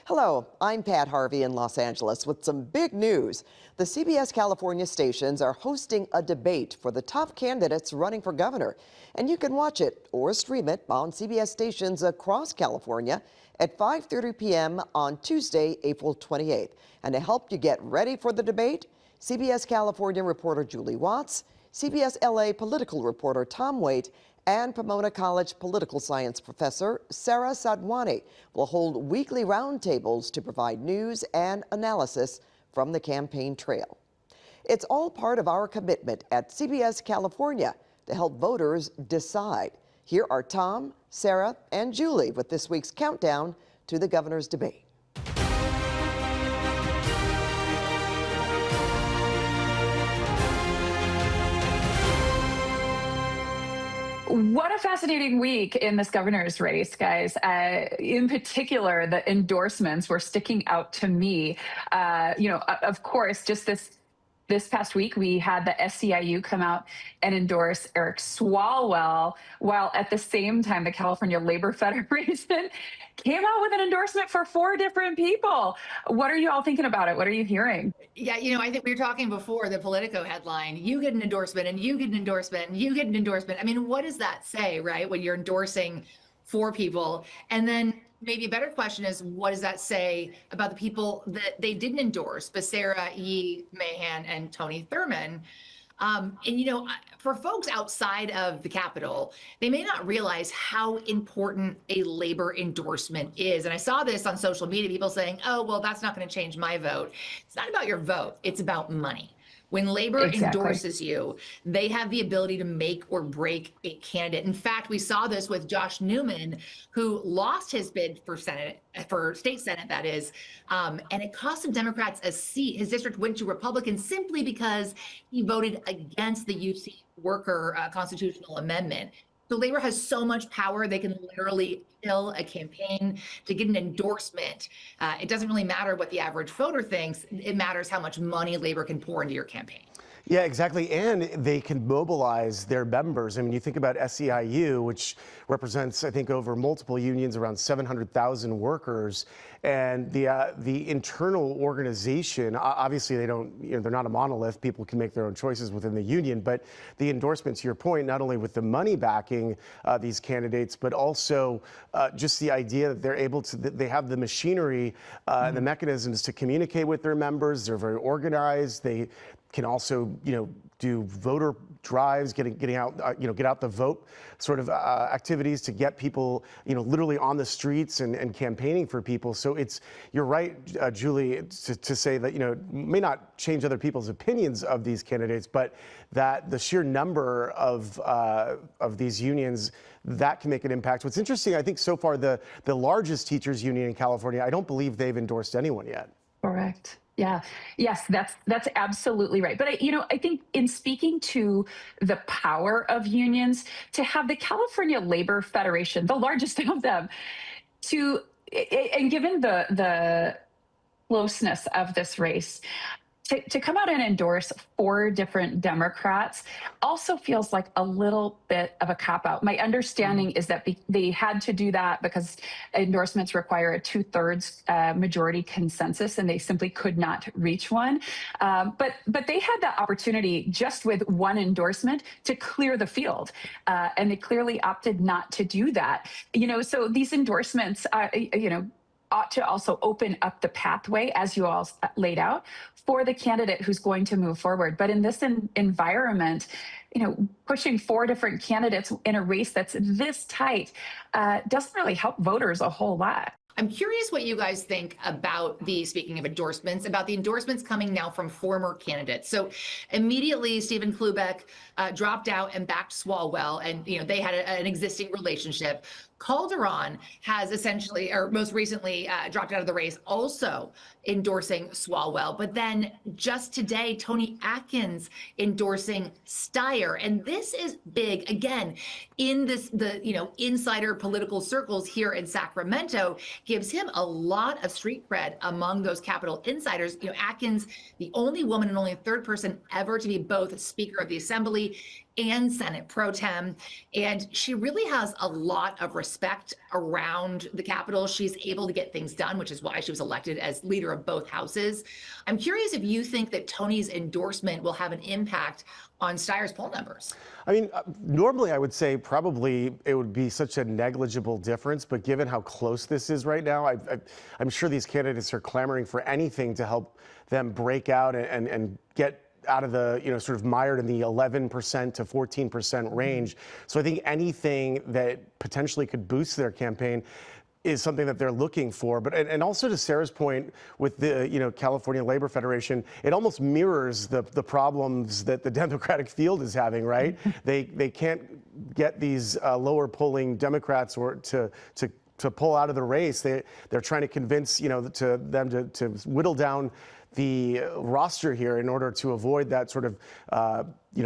Hello, I'm Pat Harvey in Los Angeles with some big news. The CBS California stations are hosting a debate for the top candidates running for governor. And you can watch it or stream it on CBS stations across California at 5:30 p.m. on Tuesday, April 28th. And to help you get ready for the debate, CBS California reporter Julie Watts, CBS LA political reporter Tom Waite, and Pomona College political science professor Sara Sadhwani will hold weekly roundtables to provide news and analysis from the campaign trail. It's all part of our commitment at CBS California to help voters decide. Here are Tom, Sara, and Julie with this week's countdown to the governor's debate. What a fascinating week in this governor's race, guys. In particular, the endorsements were sticking out to me. Of course, just this past week, we had the SEIU come out and endorse Eric Swalwell, while at the same time, the California Labor Federation came out with an endorsement for 4 different people. What are you all thinking about it? What are you hearing? Yeah, I think we were talking before the Politico headline, you get an endorsement and you get an endorsement and you get an endorsement. I mean, what does that say, right? When you're endorsing 4 people. And then maybe a better question is, what does that say about the people that they didn't endorse, Becerra, Yee, Mahan, and Tony Thurmond? For folks outside of the Capitol, they may not realize how important a labor endorsement is. And I saw this on social media, people saying, oh, well, that's not going to change my vote. It's not about your vote. It's about money. When labor endorses you, they have the ability to make or break a candidate. In fact, we saw this with Josh Newman, who lost his bid for state Senate, that is, and it cost some Democrats a seat. His district went to Republicans simply because he voted against the UC worker constitutional amendment. So labor has so much power, they can literally kill a campaign to get an endorsement. It doesn't really matter what the average voter thinks. It matters how much money labor can pour into your campaign. Yeah, exactly. And they can mobilize their members. I mean, you think about SEIU, which represents, I think, over multiple unions, around 700,000 workers. And the internal organization, obviously they don't, they're not a monolith. People can make their own choices within the union. But the endorsement, to your point, not only with the money backing these candidates, but also just the idea that they're able to, they have the machinery and the mechanisms to communicate with their members. They're very organized. They can also, do voter drives, getting out, get out the vote sort of activities to get people, literally on the streets and campaigning for people. So you're right, Julie, to say that, may not change other people's opinions of these candidates, but that the sheer number of these unions, that can make an impact. What's interesting, I think so far, the largest teachers union in California, I don't believe they've endorsed anyone yet. Correct. Yeah. Yes, that's absolutely right. But I think in speaking to the power of unions, to have the California Labor Federation, the largest of them, and given the closeness of this race, to come out and endorse 4 different Democrats also feels like a little bit of a cop-out. My understanding is that they had to do that because endorsements require a 2/3 majority consensus, and they simply could not reach one. But they had that opportunity just with one endorsement to clear the field, and they clearly opted not to do that. So these endorsements, ought to also open up the pathway, as you all laid out, for the candidate who's going to move forward. But in this environment, pushing 4 different candidates in a race that's this tight doesn't really help voters a whole lot. I'm curious what you guys think about speaking of endorsements, about the endorsements coming now from former candidates. So immediately, Stephen Klubeck dropped out and backed Swalwell, and they had an existing relationship. Calderon has essentially, or most recently, dropped out of the race, also endorsing Swalwell. But then just today, Tony Atkins endorsing Steyer. And this is big, again, in the insider political circles here in Sacramento, gives him a lot of street cred among those Capitol insiders. Atkins, the only woman and only 3rd person ever to be both Speaker of the Assembly and Senate pro tem. And she really has a lot of respect around the Capitol. She's able to get things done, which is why she was elected as leader of both houses. I'm curious if you think that Tony's endorsement will have an impact on Steyer's poll numbers. I mean, normally I would say probably it would be such a negligible difference, but given how close this is right now, I'm sure these candidates are clamoring for anything to help them break out and get out of the, sort of mired in the 11% to 14% range. So I think anything that potentially could boost their campaign is something that they're looking for. But and also to Sarah's point with the California Labor Federation, it almost mirrors the problems that the Democratic field is having, right? They can't get these lower polling Democrats or to pull out of the race. They're trying to convince them to whittle down the roster here in order to avoid that sort of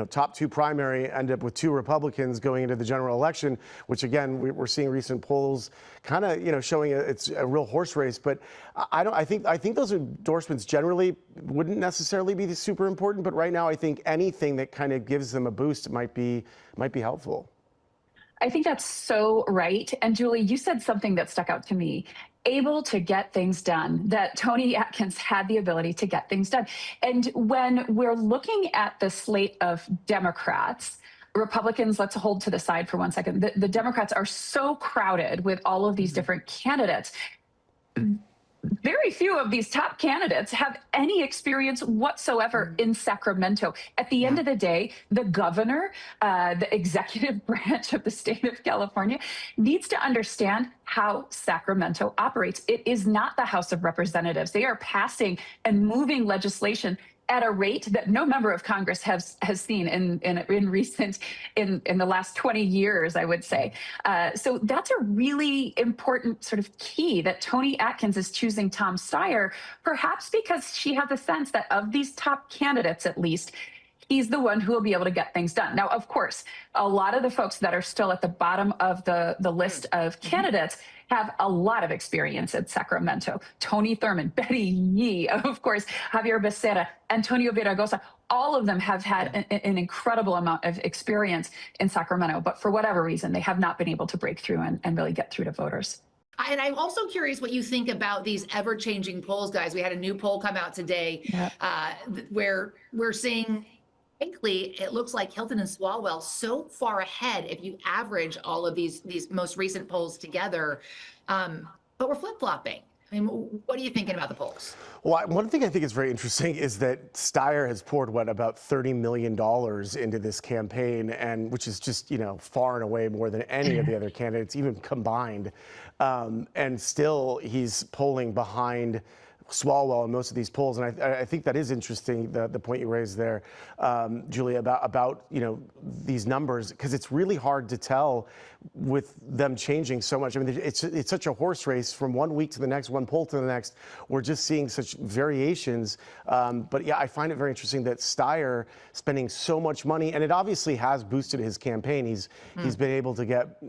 top two primary, end up with two Republicans going into the general election, which again we're seeing recent polls kind of showing it's a real horse race. But I think those endorsements generally wouldn't necessarily be super important. But right now I think anything that kind of gives them a boost might be helpful. I think that's so right. And Julie, you said something that stuck out to me. Able to get things done, that Tony Atkins had the ability to get things done. And when we're looking at the slate of Democrats, Republicans, let's hold to the side for 1 second. The Democrats are so crowded with all of these different candidates. Very few of these top candidates have any experience whatsoever in Sacramento. At the end of the day, the governor, the executive branch of the state of California, needs to understand how Sacramento operates. It is not the House of Representatives. They are passing and moving legislation at a rate that no member of Congress has seen in the last 20 years, I would say. So that's a really important sort of key that Tony Atkins is choosing Tom Steyer, perhaps because she has a sense that of these top candidates, at least, he's the one who will be able to get things done. Now, of course, a lot of the folks that are still at the bottom of the list of candidates have a lot of experience in Sacramento. Tony Thurmond, Betty Yee, of course, Javier Becerra, Antonio Viragosa, all of them have had an incredible amount of experience in Sacramento, but for whatever reason, they have not been able to break through and really get through to voters. And I'm also curious what you think about these ever-changing polls, guys. We had a new poll come out today where we're seeing, frankly, it looks like Hilton and Swalwell so far ahead if you average all of these most recent polls together, but we're flip-flopping. I mean, what are you thinking about the polls? Well, one thing I think is very interesting is that Steyer has poured about $30 million into this campaign, and which is just far and away more than any of the other candidates, even combined, and still he's polling behind Swalwell in most of these polls. And I think that is interesting, the point you raised there, Julia, about these numbers, because it's really hard to tell with them changing so much. I mean, it's such a horse race from 1 week to the next, one poll to the next. We're just seeing such variations. But yeah, I find it very interesting that Steyer spending so much money, and it obviously has boosted his campaign. He's been able to get,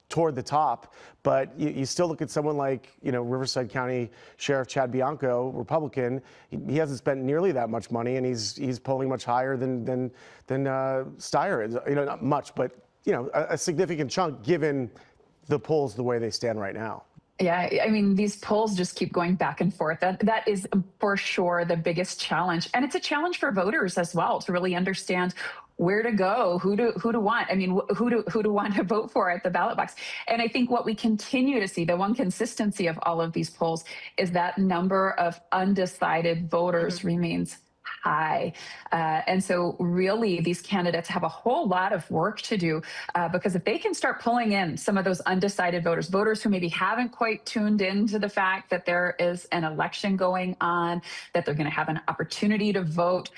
toward the top, but you still look at someone like, Riverside County Sheriff Chad Bianco, Republican. He hasn't spent nearly that much money, and he's polling much higher than Steyer is. Not much, but a significant chunk given the polls the way they stand right now. Yeah, I mean, these polls just keep going back and forth. That is for sure the biggest challenge, and it's a challenge for voters as well to really understand where to go, who to want. I mean, who to want to vote for at the ballot box. And I think what we continue to see, the one consistency of all of these polls, is that number of undecided voters remains high. And so really these candidates have a whole lot of work to do because if they can start pulling in some of those undecided voters who maybe haven't quite tuned into the fact that there is an election going on, that they're going to have an opportunity to vote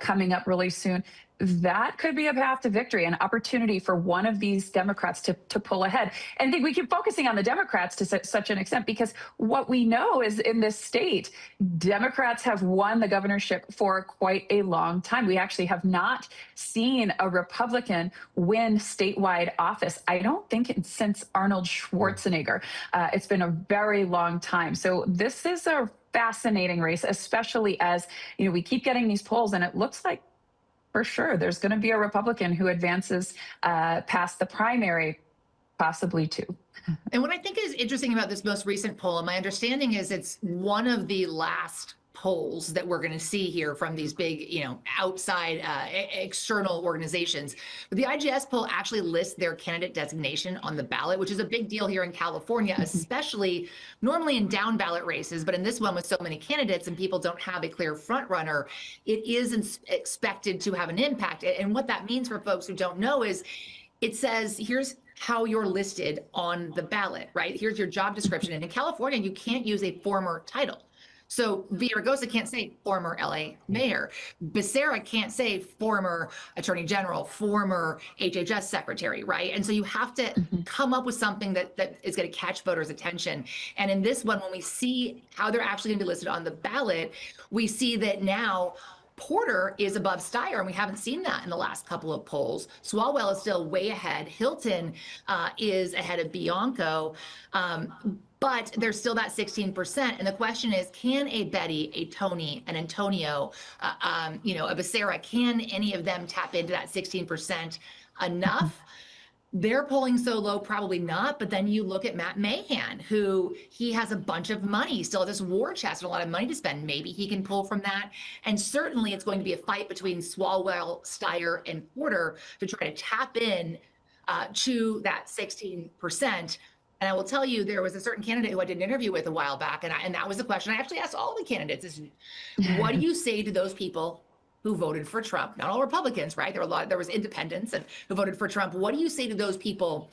coming up really soon, that could be a path to victory, an opportunity for one of these Democrats to pull ahead. And I think we keep focusing on the Democrats to such an extent because what we know is in this state, Democrats have won the governorship for quite a long time. We actually have not seen a Republican win statewide office. I don't think since Arnold Schwarzenegger. It's been a very long time. So this is a fascinating race, especially as we keep getting these polls and it looks like For sure. There's going to be a Republican who advances past the primary, possibly two. And what I think is interesting about this most recent poll, and my understanding is it's one of the last polls that we're going to see here from these big, outside external organizations. But the IGS poll actually lists their candidate designation on the ballot, which is a big deal here in California, especially normally in down ballot races. But in this one, with so many candidates and people don't have a clear front runner, it is expected to have an impact. And what that means for folks who don't know is it says, here's how you're listed on the ballot, right? Here's your job description. And in California, you can't use a former title. So Villaraigosa can't say former LA mayor. Becerra can't say former attorney general, former HHS secretary, right? And so you have to come up with something that is going to catch voters' attention. And in this one, when we see how they're actually going to be listed on the ballot, we see that now Porter is above Steyer, and we haven't seen that in the last couple of polls. Swalwell is still way ahead. Hilton is ahead of Bianco. But there's still that 16%. And the question is, can a Betty, a Tony, an Antonio, a Becerra, can any of them tap into that 16% enough? They're polling so low, probably not. But then you look at Matt Mahan, who he has a bunch of money. He still has this war chest and a lot of money to spend. Maybe he can pull from that. And certainly it's going to be a fight between Swalwell, Steyer, and Porter to try to tap in to that 16%. And I will tell you, there was a certain candidate who I did an interview with a while back, and that was the question I actually asked all the candidates: is what do you say to those people who voted for Trump? Not all Republicans, right? There was independents and who voted for Trump. What do you say to those people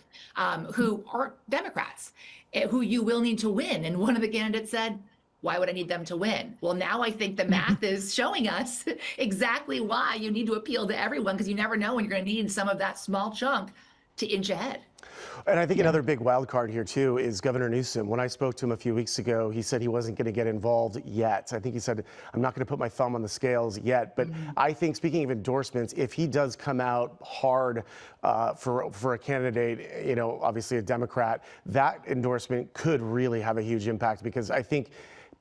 who aren't Democrats, who you will need to win? And one of the candidates said, why would I need them to win? Well, now I think the math is showing us exactly why you need to appeal to everyone, because you never know when you're going to need some of that small chunk to inch ahead. And I think another big wild card here, too, is Governor Newsom. When I spoke to him a few weeks ago, he said he wasn't going to get involved yet. I think he said, I'm not going to put my thumb on the scales yet. But I think, speaking of endorsements, if he does come out hard for a candidate, obviously a Democrat, that endorsement could really have a huge impact, because I think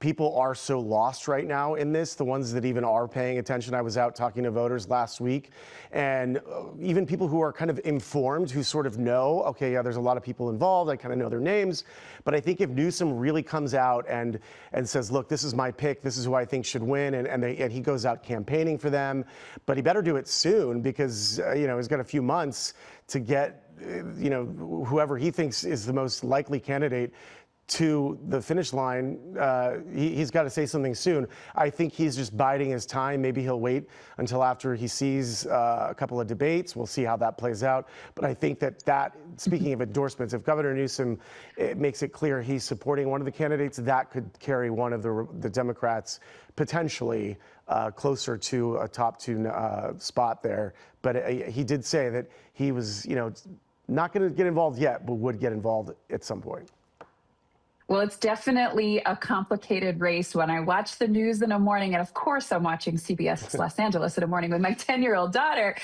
people are so lost right now in this, the ones that even are paying attention. I was out talking to voters last week, and even people who are kind of informed, who sort of know, okay, yeah, there's a lot of people involved, I kind of know their names. But I think if Newsom really comes out and says, look, this is my pick, this is who I think should win, and he goes out campaigning for them, but he better do it soon, because, he's got a few months to get, whoever he thinks is the most likely candidate to the finish line. He's got to say something soon. I think he's just biding his time. Maybe he'll wait until after he sees a couple of debates. We'll see how that plays out. But I think that speaking of endorsements, if Governor Newsom makes it clear he's supporting one of the candidates, that could carry one of the Democrats potentially closer to a top two spot there. But he did say that he was, not going to get involved yet, but would get involved at some point. Well, it's definitely a complicated race. When I watch the news in the morning, and of course I'm watching CBS Los Angeles in the morning with my 10-year-old daughter,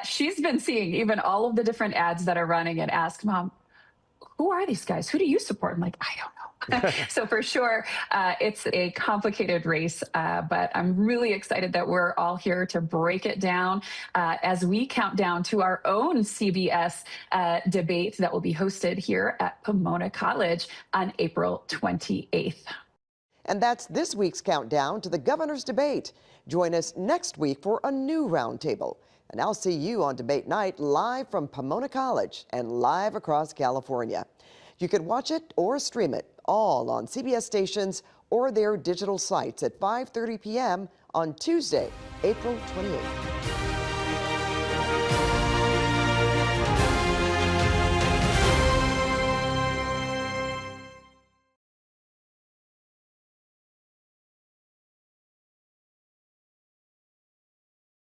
she's been seeing even all of the different ads that are running, and asked, Mom, who are these guys? Who do you support? I'm like, I don't know. So for sure, it's a complicated race, but I'm really excited that we're all here to break it down as we count down to our own CBS debate that will be hosted here at Pomona College on April 28th. And that's this week's countdown to the governor's debate. Join us next week for a new roundtable. And I'll see you on debate night live from Pomona College and live across California. You can watch it or stream it all on CBS stations or their digital sites at 5:30 p.m. on Tuesday, April 28th.